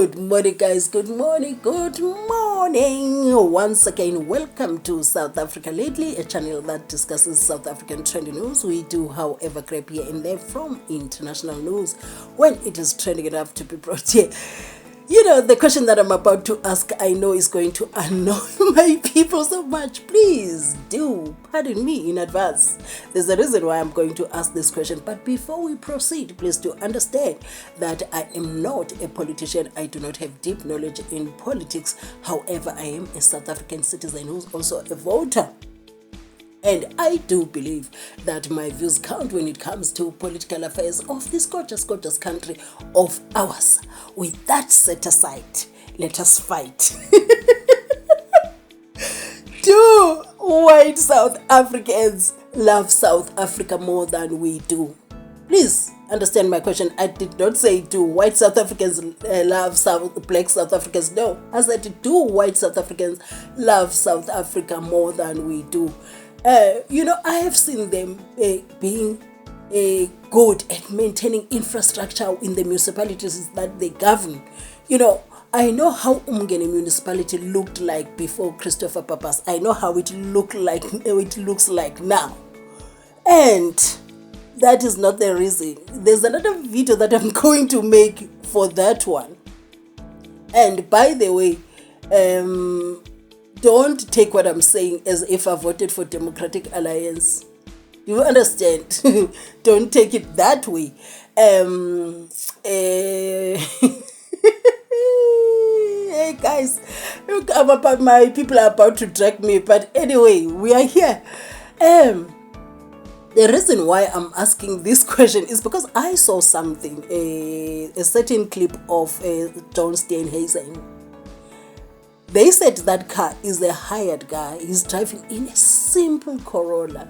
Good morning, guys. Good morning. Good morning. Once again, welcome to South Africa Lately, a channel that discusses South African trending news. We do, however, grab here and there from international news when it is trending enough to be brought here. You know, the question that I'm about to ask, I know is going to annoy my people so much. Please do pardon me in advance. There's a reason why I'm going to ask this question. But before we proceed, please do understand that I am not a politician. I do not have deep knowledge in politics. However, I am a South African citizen who's also a voter. And I do believe that my views count when it comes to political affairs of this gorgeous, gorgeous country of ours. With that set aside, let us fight. Do white South Africans love South Africa more than we do? Please understand my question. I did not say do white South Africans love black South Africans. No, I said do white South Africans love South Africa more than we do? You know, I have seen them being good at maintaining infrastructure in the municipalities that they govern. You know, I know how Umgeni municipality looked like before Christopher Papas. I know how it looks like now. And that is not the reason. There's another video that I'm going to make for that one. And by the way, don't take what I'm saying as if I voted for Democratic Alliance. You understand? Don't take it that way. Hey guys, look, my people are about to drag me. But anyway, we are here. The reason why I'm asking this question is because I saw something, a certain clip of John Steenhuisen. They said that car is a hired guy. He's driving in a simple Corolla.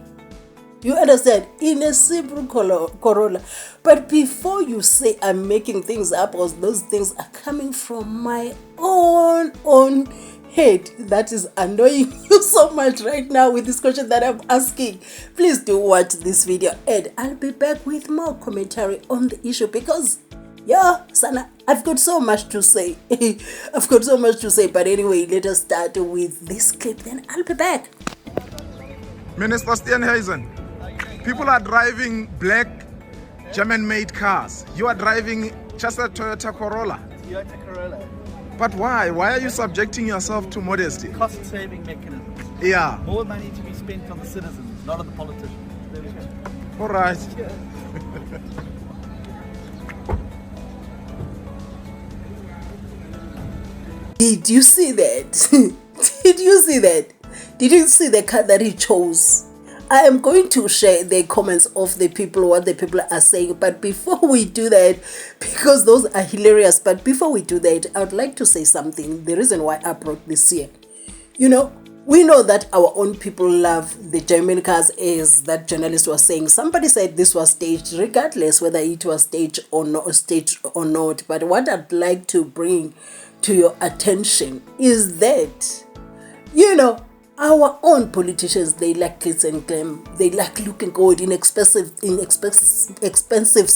You understand? In a simple Corolla. But before you say I'm making things up or those things are coming from my own head, that is annoying you so much right now with this question that I'm asking. Please do watch this video and I'll be back with more commentary on the issue because yeah, Sana, I've got so much to say. I've got so much to say. But anyway, let us start with this clip. Then I'll be back. Minister Steenhuisen, people are driving black German-made cars. You are driving just a Toyota Corolla. Toyota Corolla. But why? Why are you subjecting yourself to modesty? Cost-saving mechanisms. Yeah. More money to be spent on the citizens, not on the politicians. There we go. All right. Did you see that? Did you see that? Did you see the car that he chose? I am going to share the comments of the people, what the people are saying. But before we do that, because those are hilarious, but before we do that, I would like to say something. The reason why I brought this here. You know, we know that our own people love the German cars, as that journalist was saying. Somebody said this was staged, regardless whether it was staged or not. But what I'd like to bring to your attention is that, you know, our own politicians, they like glitz and glam. They like looking good in expensive, in expensive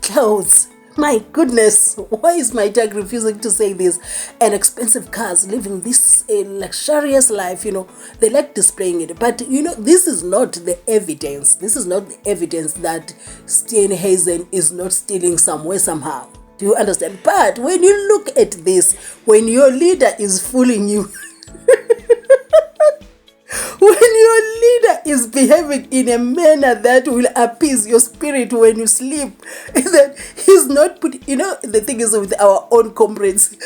clothes. My goodness, why is my dad refusing to say this? And expensive cars, living this luxurious life, you know, they like displaying it. But, you know, this is not the evidence. This is not the evidence that Steenhuisen is not stealing somewhere, somehow. Do you understand? But when you look at this, when your leader is fooling you, when your leader is behaving in a manner that will appease your spirit when you sleep, that he's not put, you know, the thing is with our own comrades,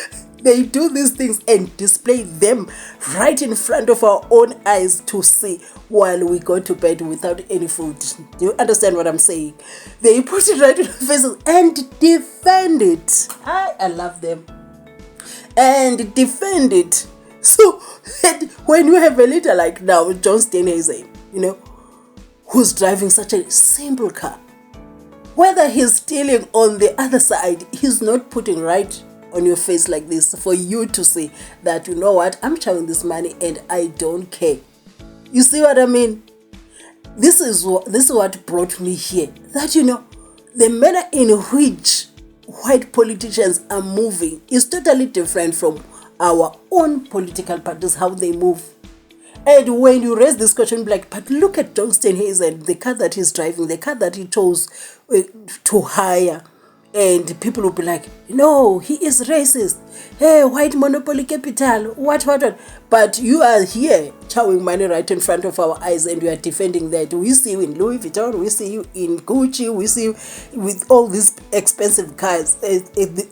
they do these things and display them right in front of our own eyes to see while we go to bed without any food. Do you understand what I'm saying? They put it right in our faces and defend it. I love them. And defend it. So when you have a leader like now, John Steenhuisen, you know, who's driving such a simple car, whether he's stealing on the other side, he's not putting right on your face like this for you to say that, you know what, I'm showing this money and I don't care. You see what I mean? This is what brought me here. That, you know, the manner in which white politicians are moving is totally different from our own political parties, how they move. And when you raise this question, like, but look at John Steenhuisen, the car that he's driving, the car that he chose to hire. And people will be like, no, he is racist. Hey, white monopoly capital, what. But you are here chowing money right in front of our eyes and you are defending that. We see you in Louis Vuitton, we see you in Gucci, we see you with all these expensive cars,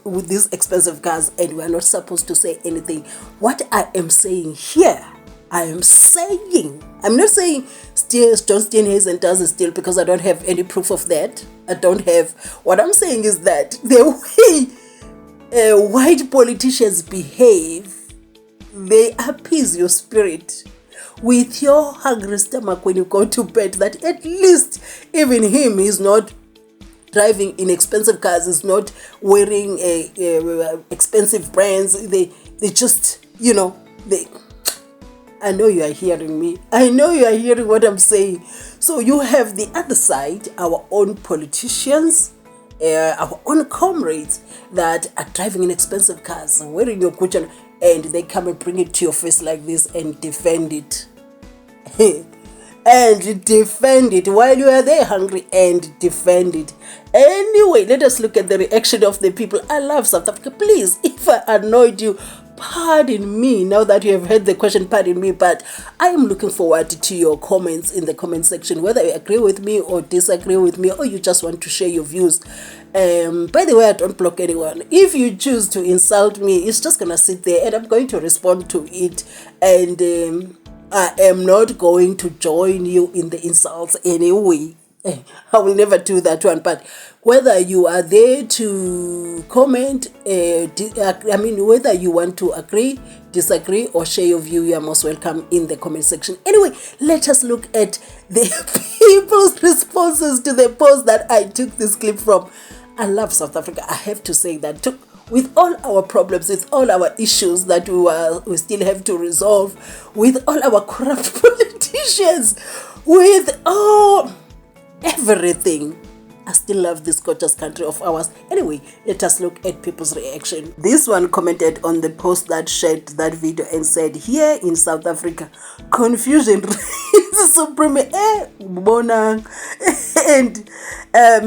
with these expensive cars, and we are not supposed to say anything. What I am saying here, I'm not saying John Steenhuisen doesn't steal because I don't have any proof of that. What I'm saying is that the way white politicians behave, they appease your spirit with your hungry stomach when you go to bed, that at least even him is not driving in expensive cars, is not wearing expensive brands. They just, I know you are hearing me. I know you are hearing what I'm saying. So you have the other side, our own politicians, our own comrades that are driving in expensive cars, wearing your Gucci, and they come and bring it to your face like this and defend it. And defend it while you are there hungry, and defend it. Anyway, let us look at the reaction of the people. I love South Africa. Please, if I annoyed you, pardon me. Now that you have heard the question, pardon me, but I am looking forward to your comments in the comment section, whether you agree with me or disagree with me, or you just want to share your views. By the way, I don't block anyone. If you choose to insult me, it's just gonna sit there and I'm going to respond to it, and I am not going to join you in the insults anyway. I will never do that one. But whether you are there to comment, whether you want to agree, disagree, or share your view, you are most welcome in the comment section. Anyway, let us look at the people's responses to the post that I took this clip from. I love South Africa. I have to say that too. With all our problems, with all our issues that we still have to resolve, with all our corrupt politicians, with all everything, I still love this gorgeous country of ours. Anyway, let us look at people's reaction. This one commented on the post that shared that video and said, here in South Africa, confusion reigns supreme, and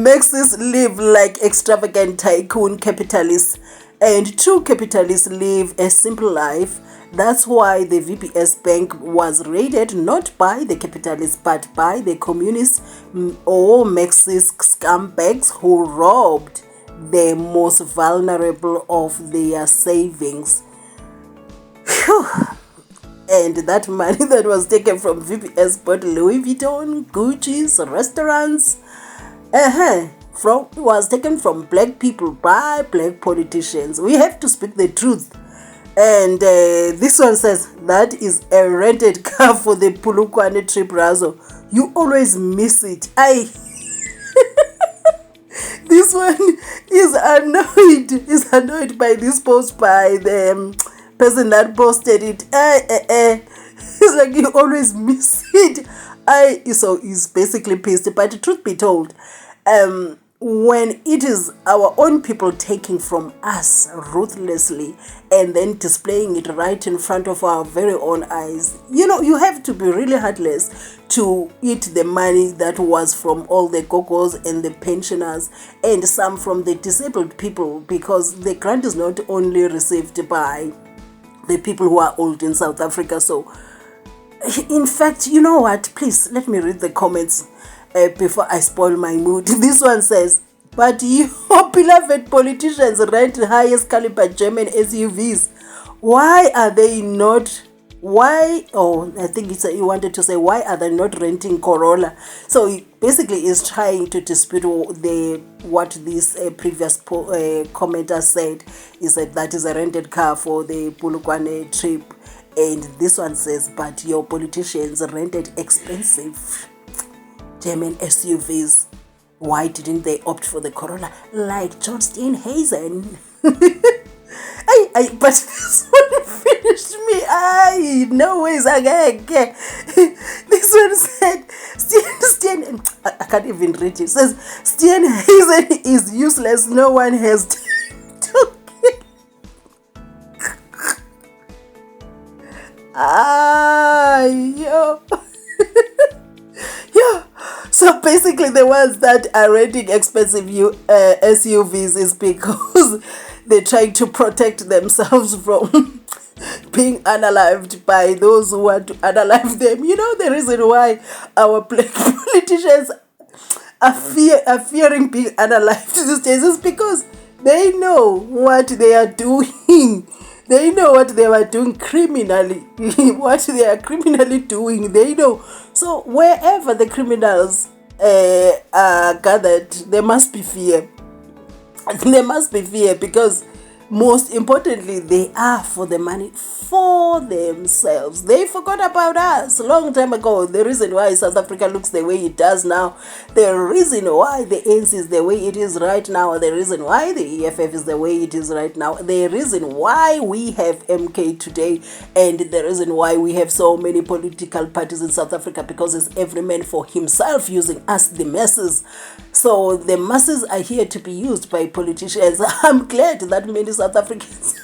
makes us live like extravagant tycoon capitalists. And true capitalists live a simple life. That's why the VPS Bank was raided not by the capitalists but by the communists or Marxist scumbags who robbed the most vulnerable of their savings. Whew. And that money that was taken from VPS bought Louis Vuitton, Gucci's, restaurants, was taken from black people by black politicians. We have to speak the truth. And this one says, that is a rented car for the Polokwane trip, Razo. You always miss it. This one is annoyed by this post by the person that posted it. It's like you always miss it. So he's basically pissed. But the truth be told, when it is our own people taking from us ruthlessly and then displaying it right in front of our very own eyes, you have to be really heartless to eat the money that was from all the gogos and the pensioners and some from the disabled people, because the grant is not only received by the people who are old in South Africa. So, in fact, you know what? Please, let me read the comments before I spoil my mood. This one says, but your beloved politicians rent highest caliber German SUVs. Why are they not? I think you wanted to say, why are they not renting Corolla? So he basically is trying to dispute what this previous commenter said. He said that is a rented car for the Polokwane trip. And this one says, but your politicians rented expensive German SUVs. Why didn't they opt for the Corolla like John Steenhuisen? But this one finished me. No ways again. This one says, I can't even read it. It says, Steenhuisen is useless. No one has to kill. Yo. Yeah. So basically the ones that are renting expensive SUVs is because they're trying to protect themselves from being unalived by those who want to unalive them. You know the reason why our politicians are fearing being unalived these days is because they know what they are doing. They know what they are doing criminally. What they are criminally doing, they know. So wherever the criminals are gathered, there must be fear. There must be fear because most importantly, they are for the money for themselves. They forgot about us a long time ago. The reason why South Africa looks the way it does now, the reason why the ANC is the way it is right now, the reason why the EFF is the way it is right now, the reason why we have MK today, and the reason why we have so many political parties in South Africa, because it's every man for himself using us, the masses. So the masses are here to be used by politicians. I'm glad that many South Africans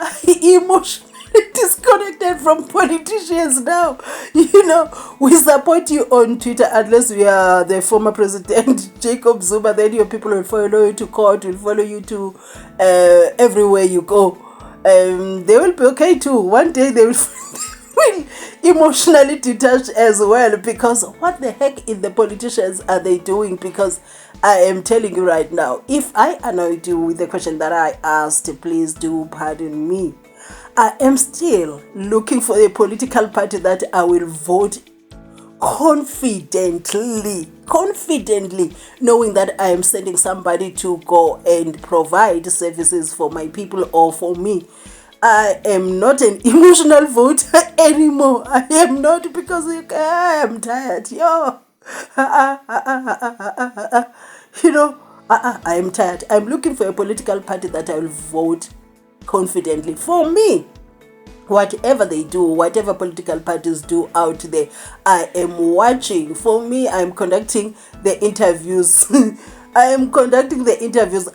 are emotionally disconnected from politicians now. You know, we support you on Twitter unless we are the former president Jacob Zuma. Then your people will follow you to court, will follow you to everywhere you go. They will be okay too. One day they will emotionally detached as well, because what the heck in the politicians are they doing? Because I am telling you right now, if I annoyed you with the question that I asked, please do pardon me. I am still looking for a political party that I will vote confidently, knowing that I am sending somebody to go and provide services for my people or for me. I am not an emotional voter anymore. I am not, because I am tired. Yo. You know, I am tired. I'm looking for a political party that I will vote confidently for me. Whatever they do, whatever political parties do out there, I am watching. For me, I'm conducting the interviews.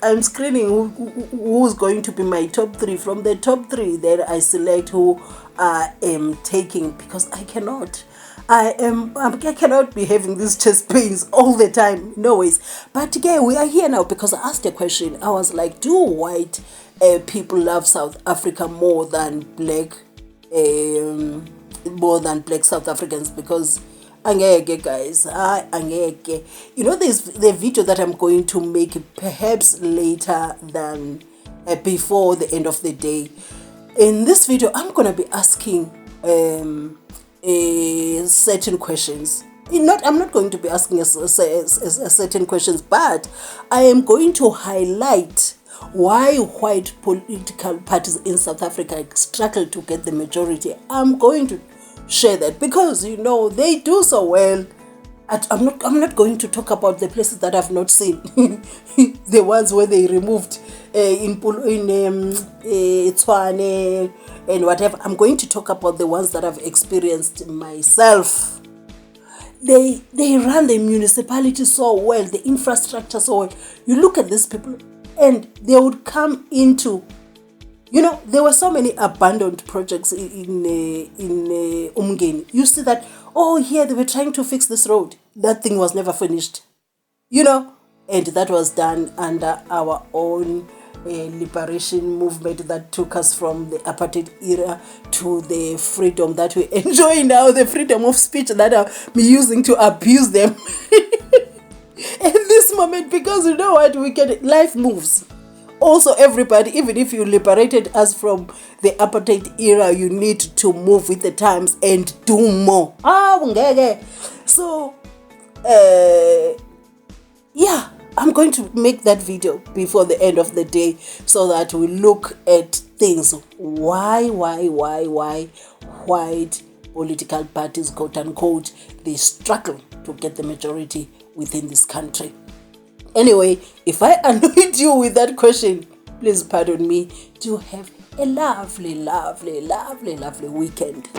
I'm screening who's going to be my top 3. From the top 3, then I select who I am taking, because I cannot be having these chest pains all the time. No ways. But yeah, we are here now because I asked a question. I was like, do white people love South Africa more than black South Africans? Because angeke, guys, angeke. You know, there's the video that I'm going to make perhaps later than before the end of the day. In this video, I'm gonna be asking certain questions. I'm not going to be asking a certain questions, but I am going to highlight why white political parties in South Africa struggle to get the majority. I'm going to share that because, you know, they do so well. I'm not going to talk about the places that I've not seen. The ones where they removed in Tshwane and whatever. I'm going to talk about the ones that I've experienced myself. They run the municipality so well, the infrastructure so well. You look at these people and they would come into, you know, there were so many abandoned projects in Umgeni. You see that, oh, here they were trying to fix this road. That thing was never finished, you know, and that was done under our own liberation movement that took us from the apartheid era to the freedom that we enjoy now, the freedom of speech that I'm using to abuse them in this moment, because you know what, life moves. Also, everybody, even if you liberated us from the apartheid era, you need to move with the times and do more. So, yeah, I'm going to make that video before the end of the day so that we look at things. Why white political parties, quote unquote, they struggle to get the majority within this country. Anyway, if I annoyed you with that question, please pardon me. Do have a lovely weekend.